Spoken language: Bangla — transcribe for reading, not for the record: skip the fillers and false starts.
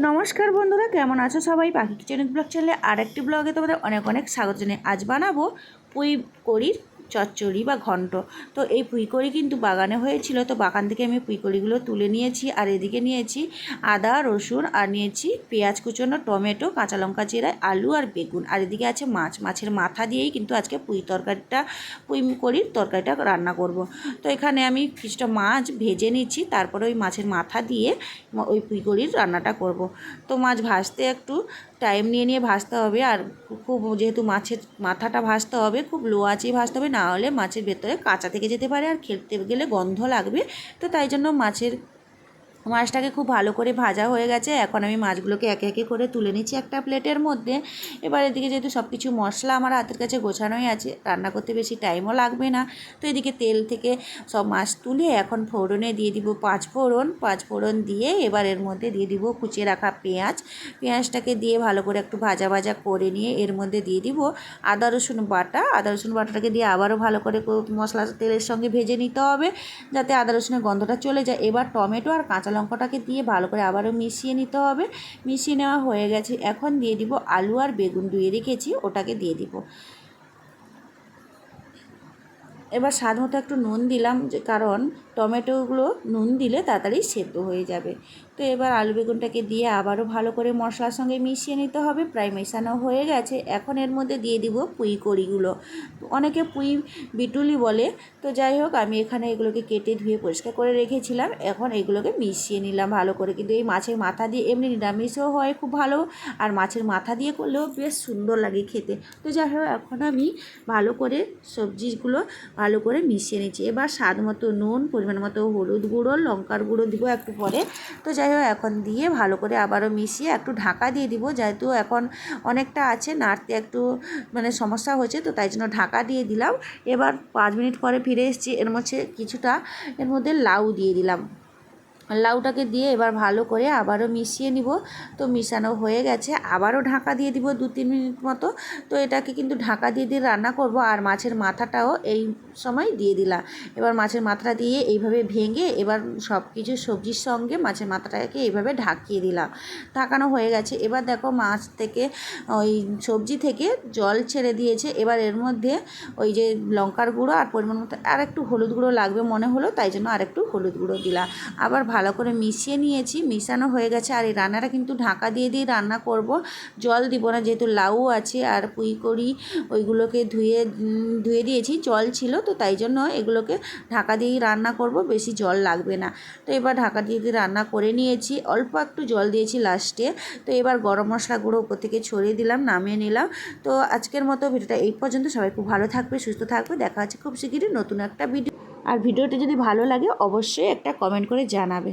নমস্কার বন্ধুরা, কেমন আছো সবাই? পাখি কিচেন ব্লগ চ্যানেলে আরেকটি ব্লগে তোমাদের অনেক অনেক স্বাগত জানাই। আজ বানাবো পুঁই কড়ির চচ্চড়ি বা ঘন্ট। তো এই পুঁই কড়ি কিন্তু বাগানে হয়েছিল, তো বাগান থেকে আমি পুঁই কড়িগুলো তুলে নিয়েছি। আর এদিকে নিয়েছি আদা রসুন, আর নিয়েছি পেঁয়াজ কুচোনো, টমেটো, কাঁচা লঙ্কা চিরা, আলু আর বেগুন। আর এদিকে আছে মাছের মাথা দিয়েই কিন্তু আজকে পুঁই কড়ির তরকারিটা রান্না করব। তো এখানে আমি কিছুটা মাছ ভেজে নিচ্ছি, তারপরে ওই মাছের মাথা দিয়ে ওই পুঁই কড়ির রান্নাটা করব। তো মাছ ভাজতে একটু টাইম নিয়ে ভাজতে হবে। আর খুব যেহেতু মাছের মাথাটা ভাজতে হবে, খুব লো আঁচেই ভাজতে হবে, না হলে মাছের ভেতরে কাঁচা থেকে যেতে পারে আর খেতে গেলে গন্ধ লাগবে। তো তাই জন্য মাছটাকে খুব ভালো করে ভাজা হয়ে গেছে। এখন আমি মাছগুলোকে একে একে করে তুলে নিচ্ছি একটা প্লেটের মধ্যে। এবার এদিকে যেহেতু সব কিছু মশলা আমার হাতের কাছে গোছানোই আছে, রান্না করতে বেশি টাইমও লাগবে না। তো এদিকে তেল থেকে সব মাছ তুলে এখন ফোড়নে দিয়ে দিব পাঁচফোড়ন দিয়ে এবার এর মধ্যে দিয়ে দিব কুচিয়ে রাখা পেঁয়াজটাকে দিয়ে ভালো করে একটু ভাজা ভাজা করে নিয়ে এর মধ্যে দিয়ে দিব আদা রসুন বাটাটাকে দিয়ে আবারও ভালো করে মশলা তেলের সঙ্গে ভেজে নিতে হবে, যাতে আদা রসুনের গন্ধটা চলে যায়। এবার টমেটো আর কাঁচা লঙ্কাটাকে দিয়ে ভালো করে আবারও মিশিয়ে নিতে হবে। মিশিয়ে নেওয়া হয়ে গেছে, এখন দিয়ে দিব আলু আর বেগুন ধুয়ে রেখেছি, ওটাকে দিয়ে দিব। এবার স্বাদ মতো একটু নুন দিলাম, কারণ টমেটোগুলো নুন দিলে তাড়াতাড়ি সেদ্ধ হয়ে যাবে। তো এবার আলু বেগুনটাকে দিয়ে আবারও ভালো করে মশলার সঙ্গে মিশিয়ে নিতে হবে। প্রায় মেশানো হয়ে গেছে, এখন এর মধ্যে দিয়ে দিব পুঁই কড়িগুলো। অনেকে পুঁই বিটুলি বলে, তো যাই হোক আমি এখানে এগুলোকে কেটে ধুয়ে পরিষ্কার করে রেখেছিলাম। এখন এগুলোকে মিশিয়ে নিলাম ভালো করে। কিন্তু এই মাছের মাথা দিয়ে এমনি নিরামিষও হয় খুব ভালো, আর মাছের মাথা দিয়ে করলেও বেশ সুন্দর লাগে খেতে। তো যাই হোক এখন আমি ভালো করে সবজিগুলো ভালো করে মিশিয়ে নিচ্ছি। এবার স্বাদ মতো নুন, পরিমাণ মতো হলুদ গুঁড়ো, লঙ্কার গুঁড়ো দিব একটু পরে। তো যাই হোক এখন দিয়ে ভালো করে আবারও মিশিয়ে একটু ঢাকা দিয়ে দিব, যেহেতু এখন অনেকটা আছে, নাড়তে একটু সমস্যা হয়েছে, তো তাই জন্য ঢাকা দিয়ে দিলাম। এবার 5 মিনিট পরে ফিরে এসেছি। এর মধ্যে লাউ দিয়ে দিলাম। লাউটাকে দিয়ে এবার ভালো করে আবারও মিশিয়ে নিব। তো মিশানো হয়ে গেছে, আবারও ঢাকা দিয়ে দিব 2-3 মিনিট মতো। তো এটাকে কিন্তু ঢাকা দিয়ে রান্না করব। আর মাছের মাথাটাও এই সময় দিয়ে দিলাম। এবার মাছের মাথাটা দিয়ে এইভাবে ভেঙে এবার সব কিছু সবজির সঙ্গে মাছের মাথাটাকে এইভাবে ঢাকিয়ে দিলাম। ঢাকানো হয়ে গেছে। এবার দেখো মাছ থেকে ওই সবজি থেকে জল ছেড়ে দিয়েছে। এবার এর মধ্যে ওই যে লঙ্কার গুঁড়ো আর পরিমাণ মতো আর একটু হলুদ গুঁড়ো লাগবে মনে হলো, তাই জন্য আর একটু হলুদ গুঁড়ো দিলাম। আবার ভালো করে মিশিয়ে নিয়েছি, মিশানো হয়ে গেছে। আর এই রান্নাটা কিন্তু ঢাকা দিয়ে রান্না করব, জল দিব না, যেহেতু লাউ আছে আর পুঁই কড়ি ওইগুলোকে ধুয়ে দিয়েছি, জল ছিল, তো তাই জন্য এগুলোকে ঢাকা দিয়েই রান্না করব, বেশি জল লাগবে না। তো এবার ঢাকা দিয়ে রান্না করে নিয়েছি, অল্প একটু জল দিয়েছি লাস্টে। তো এবার গরম মশলা গুঁড়ো উপর থেকে ছড়িয়ে দিলাম, নামিয়ে নিলাম। তো আজকের মতো ভিডিওটা এই পর্যন্ত। সবাই খুব ভালো থাকবে, সুস্থ থাকবে। দেখা হচ্ছে খুব শিগগিরই নতুন একটা ভিডিও। আর ভিডিওটি যদি ভালো লাগে অবশ্যই একটা কমেন্ট করে জানাবে।